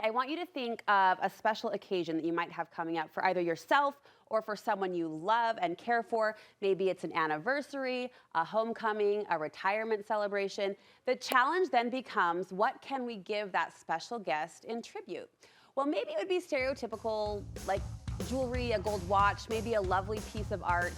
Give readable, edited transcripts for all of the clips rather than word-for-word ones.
I want you to think of a special occasion that you might have coming up for either yourself or for someone you love and care for. Maybe it's an anniversary, a homecoming, a retirement celebration. The challenge then becomes, what can we give that special guest in tribute? Well, maybe it would be stereotypical, like jewelry, a gold watch, maybe a lovely piece of art,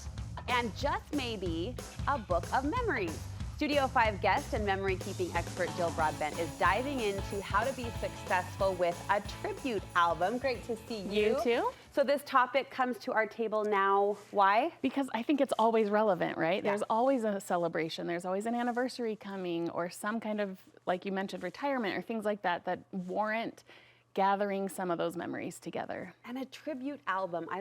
and just maybe a book of memories. Studio 5 guest and memory-keeping expert Jill Broadbent is diving into how to be successful with a tribute album. Great to see you. You too. So this topic comes to our table now. Why? Because I think it's always relevant, right? Yeah. There's always a celebration. There's always an anniversary coming or some kind of, like you mentioned, retirement or things like that that warrant gathering some of those memories together. And a tribute album, I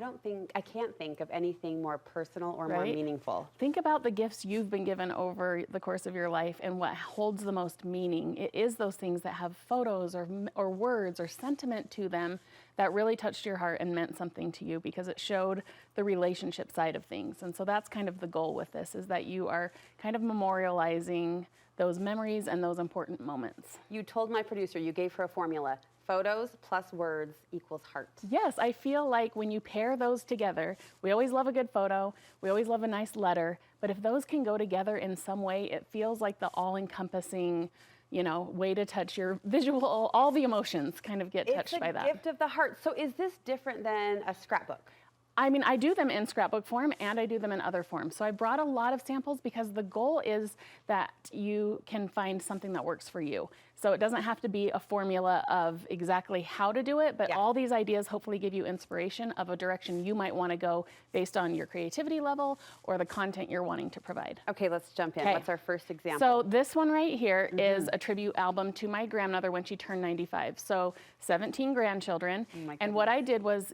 can't think of anything more personal or more Right? meaningful. Think about the gifts you've been given over the course of your life and what holds the most meaning. It is those things that have photos or words or sentiment to them that really touched your heart and meant something to you because it showed the relationship side of things. And so that's kind of the goal with this, is that you are kind of memorializing those memories and those important moments. You told my producer, you gave her a formula. Photos plus words equals heart. Yes, I feel like when you pair those together, we always love a good photo, we always love a nice letter, but if those can go together in some way, it feels like the all-encompassing, way to touch your visual, all the emotions kind of get touched by that. It's a gift of the heart. So is this different than a scrapbook? I mean, I do them in scrapbook form and I do them in other forms. So I brought a lot of samples because the goal is that you can find something that works for you. So it doesn't have to be a formula of exactly how to do it, but all these ideas hopefully give you inspiration of a direction you might want to go based on your creativity level or the content you're wanting to provide. Okay, let's jump in. Okay. What's our first example? So this one right here is a tribute album to my grandmother when she turned 95. So 17 grandchildren. And what I did was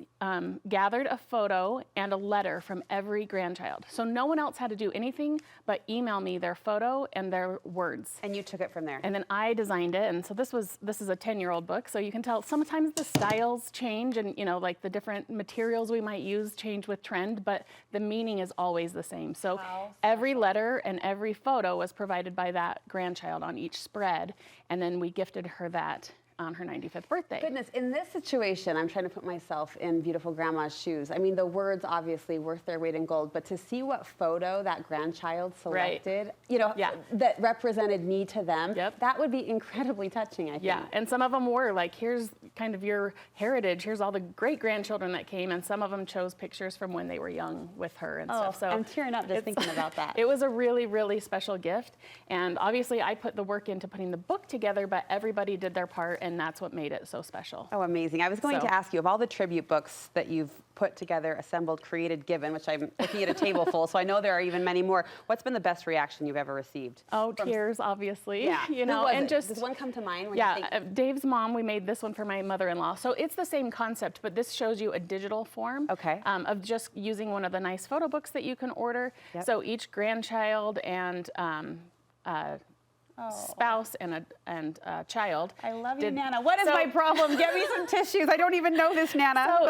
gathered a photo and a letter from every grandchild. So no one else had to do anything but email me their photo and their words. And you took it from there. And then I designed it. And so this is a 10-year-old book. So you can tell sometimes the styles change and, like the different materials we might use change with trend, but the meaning is always the same. So every letter and every photo was provided by that grandchild on each spread. And then we gifted her that on her 95th birthday. Goodness, in this situation, I'm trying to put myself in beautiful grandma's shoes. I mean, the words obviously worth their weight in gold, but to see what photo that grandchild selected, that represented me to them, that would be incredibly touching, I think. Yeah, and some of them were like, here's kind of your heritage, here's all the great grandchildren that came, and some of them chose pictures from when they were young with her and stuff. So I'm tearing up just thinking about that. It was a really, really special gift, and obviously I put the work into putting the book together, but everybody did their part, and that's what made it so special. Oh, amazing. I was going to ask you, of all the tribute books that you've put together, assembled, created, given, which I'm looking at a table full, so I know there are even many more. What's been the best reaction you've ever received? Oh, tears, obviously. Yeah. And just does one come to mind? When you think... Dave's mom, we made this one for my mother-in-law. So it's the same concept, but this shows you a digital form of just using one of the nice photo books that you can order. So each grandchild and spouse and a child. I love you, Nana. What is my problem? Get me some tissues. I don't even know this, Nana. So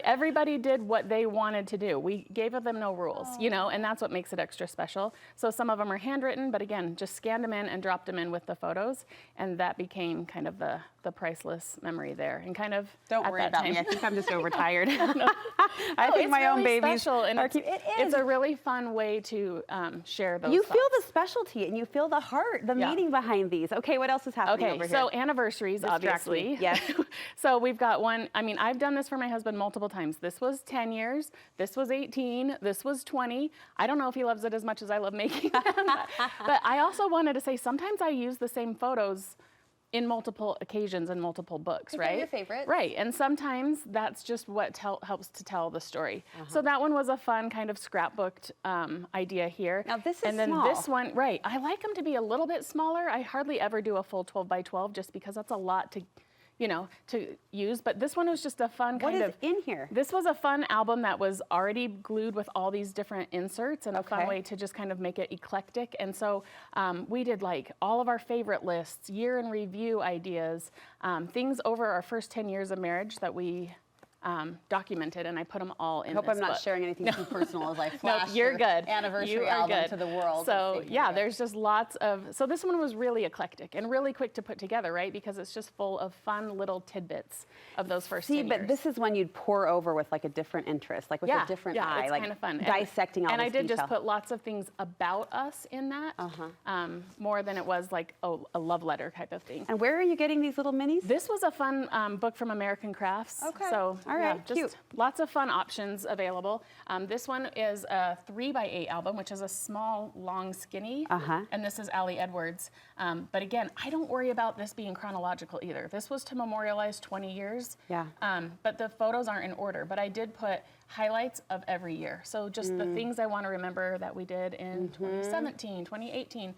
everybody did what they wanted to do. We gave them no rules, and that's what makes it extra special. So some of them are handwritten, but again, just scanned them in and dropped them in with the photos, and that became kind of the priceless memory there. And kind of don't worry about me. I think I'm just overtired. I think my own babies special, and it's a really fun way to share those. You feel the specialty and you feel the heart, the meaning behind these. Okay, what else is happening over here? So anniversaries, obviously. Yes. So we've got one. I mean, I've done this for my husband multiple times. This was 10 years. This was 18. This was 20. I don't know if he loves it as much as I love making them. But I also wanted to say sometimes I use the same photos in multiple occasions and multiple books, right? Your favorite. Right, and sometimes that's just what helps to tell the story. So that one was a fun kind of scrapbooked idea here. Now this is and then small. This one, right, I like them to be a little bit smaller. I hardly ever do a full 12 by 12 just because that's a lot to use, but this one was just a fun kind of... What is in here? This was a fun album that was already glued with all these different inserts and a fun way to just kind of make it eclectic. And so we did like all of our favorite lists, year in review ideas, things over our first 10 years of marriage that we documented, and I put them all in I hope this I'm not book. sharing anything too personal as I flash You're your good. anniversary You are album good. to the world. So yeah, there's just lots of, so this one was really eclectic and really quick to put together, right? Because it's just full of fun little tidbits of those first 10 but years. this is when you'd pour over with like a different interest, like with a different eye, it's like kind of fun. dissecting all and this I did detail. just put lots of things about us in that, more than it was like a love letter type of thing. And where are you getting these little minis? This was a fun book from American Crafts. Okay. So all right, just cute. lots of fun options available. This one is a 3x8 album, which is a small, long, skinny. And this is Allie Edwards. But again, I don't worry about this being chronological either. This was to memorialize 20 years. Yeah. But the photos aren't in order. But I did put highlights of every year. So just the things I want to remember that we did in 2017, 2018.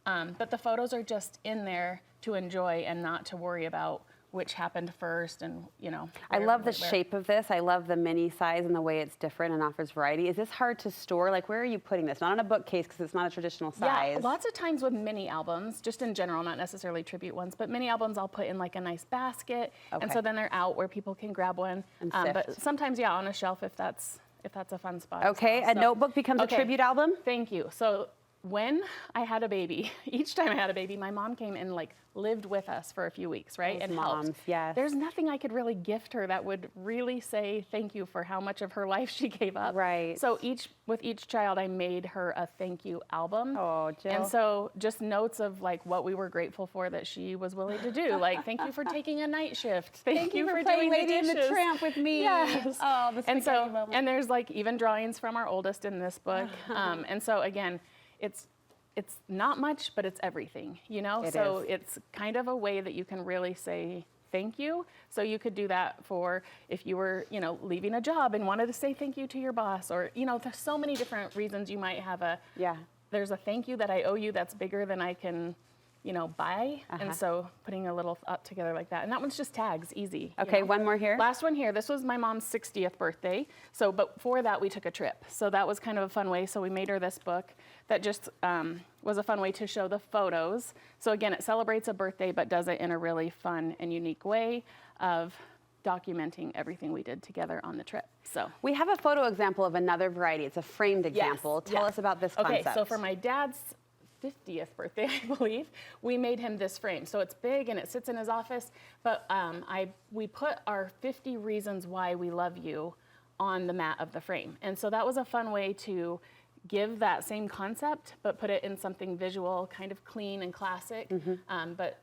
But the photos are just in there to enjoy and not to worry about which happened first and, you know. I love the shape of this. I love the mini size and the way it's different and offers variety. Is this hard to store? Like, where are you putting this? Not on a bookcase because it's not a traditional size. Yeah, lots of times with mini albums, just in general, not necessarily tribute ones, but mini albums I'll put in like a nice basket. And so then they're out where people can grab one. And but sometimes, yeah, on a shelf if that's a fun spot. Okay, as well. a notebook becomes a tribute album? Thank you. So when I had a baby, each time I had a baby, my mom came and like lived with us for a few weeks, right? Those and moms, helped. yes. There's nothing I could really gift her that would really say thank you for how much of her life she gave up. Right. So with each child, I made her a thank you album. Oh, Jill. And so just notes of like what we were grateful for that she was willing to do. Like, thank you for taking a night shift. Thank you for playing doing Lady the and the dishes. Tramp with me. Yes. Oh, the spaghetti moment. And there's like even drawings from our oldest in this book. And so again, it's not much, but it's everything, you know? So it's kind of a way that you can really say thank you. So you could do that for if you were, you know, leaving a job and wanted to say thank you to your boss, or, you know, there's so many different reasons you might have there's a thank you that I owe you that's bigger than I can, you know, buy. And so putting a little thought together like that. And that one's just tags, easy. Okay, you know? one more here. Last one here. This was my mom's 60th birthday. So, but for that, we took a trip. So that was kind of a fun way. So we made her this book that just was a fun way to show the photos. So again, it celebrates a birthday, but does it in a really fun and unique way of documenting everything we did together on the trip. So we have a photo example of another variety. It's a framed example. Tell us about this concept. Okay, so for my dad's 50th birthday, I believe, we made him this frame. So it's big and it sits in his office, but we put our 50 reasons why we love you on the mat of the frame. And so that was a fun way to give that same concept, but put it in something visual, kind of clean and classic. But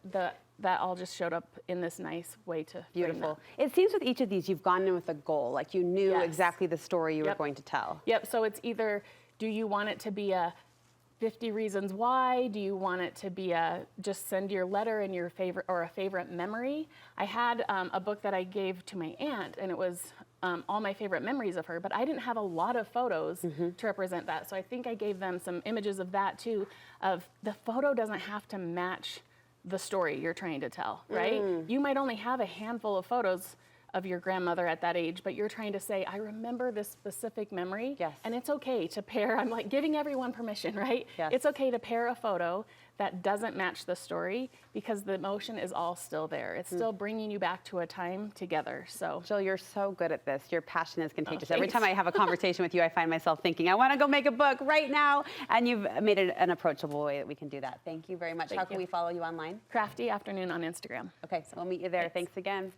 that all just showed up in this nice way to Beautiful. It seems with each of these, you've gone in with a goal. Like you knew exactly the story you were going to tell. Yep, so it's either, do you want it to be a 50 reasons why? Do you want it to be just send your letter and your favorite or a favorite memory? I had a book that I gave to my aunt, and it was all my favorite memories of her, but I didn't have a lot of photos to represent that. So I think I gave them some images of that too, of the photo doesn't have to match the story you're trying to tell, right? You might only have a handful of photos of your grandmother at that age, but you're trying to say, I remember this specific memory. Yes. And it's okay to pair, I'm like giving everyone permission, right? Yes. It's okay to pair a photo that doesn't match the story because the emotion is all still there. It's still bringing you back to a time together, so. Jill, you're so good at this. Your passion is contagious. Oh, Every time I have a conversation with you, I find myself thinking, I want to go make a book right now. And you've made it an approachable way that we can do that. Thank you very much. How can we follow you online? Crafty Afternoon on Instagram. Okay, so we'll meet you there. Thanks again.